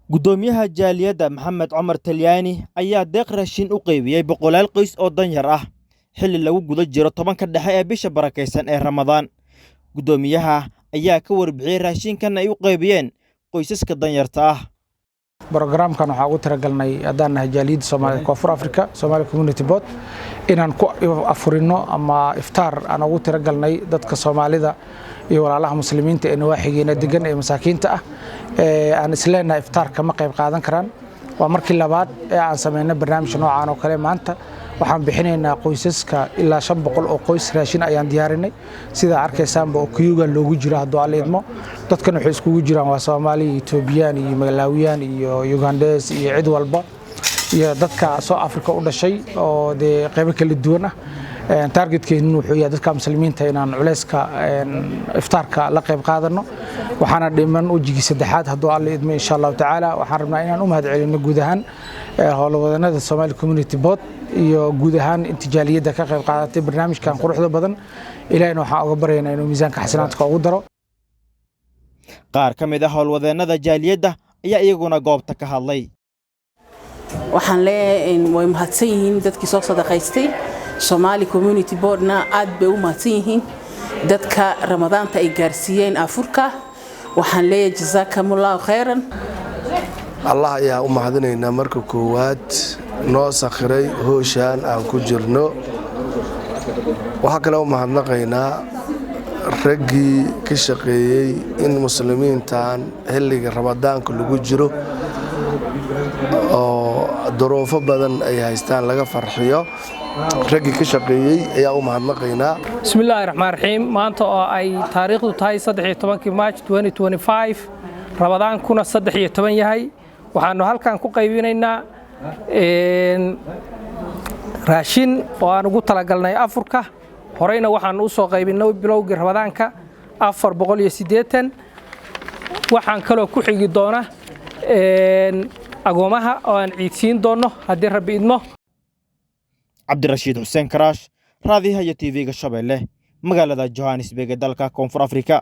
gudoomiyaha jaaliyadda Maxamed Cumar Talyaani ayaa deeq raashin u qaybiyay boqolaal qoys oo danyar ah xilli lagu guda jiro tobanka dhexe ee bisha barakeysan ee Ramadaan. Gudoomiyaha ayaa ka warbixiyay raashinkan ay u qaybiyeen qoysaska danyarta ah. Barnaamijkan waxa ugu talagalnay haddaan nahay jaaliyadda Soomaaliya Koonfur Afrika Somali Community Board inaan ku afurino ama iftaar aan ugu talagalnay dadka Soomaalida iyo walaalaha muslimiinta ee nawaaxigeena degan ee masaakiinta ah aan isleenahay iftaarka ma qayb qaadan karaan. waa markii labaad ee aan sameeyno barnaamij noocan oo kale maanta waxaan bixinaynaa qoysaska ilaa 500 oo qoys raashin ayaan diyaarinay sida arkaysaanba oo kuyuga loogu jiro haddii aan leedmo dadkan waxay iskugu jiraan waa Soomaali, Ethiopian iyo Malawiyan iyo Ugandese iyo cid walba iyo dadka South Africa u dhashay oo de qayb kala duwan ah targetkeenu wuxuu yahay dadka muslimiinta inaan culayska iftaarka la qayb qaadano waxaana dhiman wajigi saddexaad haddii aan leedmo insha Allah taala waxaan rabnaa inaan u mahadcelino guud ahaan howlwadanada Somali Community Board iyo guud ahaan intijaaliyadda ka qayb qaadatay barnaamijkan quruxda badan ilaahayna waxaan uga baryaynaa inuu miisaanka xasanaadka ugu daro. qaar ka mid ah howlwadanada jaaliyadda ayaa iyaguna goobta ka hadlay. waxaan leeyahay way mahadsan yihiin dadkii soo sadaqaystay Somali Community Boardna aad bay u mahadsan yihiin dadka Ramadaanta ay gaarsiiyeen afurka waxaan leeyahay jazaakumullahu khayran. Allah ayaa u mahadinaynaa marka koowaad noo sakhiray hooshaan aan ku jirno waxa kale oo mahadnaqaynaa raggii ka shaqeeyay in muslimiintan xilliga Ramadaanka lagu jiro oo duruufo badan ay haystaan laga farxiyo raggii ka shaqeeyay ayaa u mahadnaqaynaa. Bismillahir Rahmaanir Rahiim maanta oo ay taariikhdu tahay 13 March 2025 Ramadaan kuna 13 yahay waxaanu halkan ku qaybinaynaa raashin oo aan ugu talagalnay afurka horeyna waxaan u soo qaybinay bilowgii Ramadaanka 480 waxaan kaloo ku xigi doona agoomaha oo aan ciidsiin doono haddii Rabbi idmo. Cabdirashiid Xuseen Karaash raadiyaha TV-ga Shabeelle magaalada Johannesburg ee dalka Koonfur Afrika.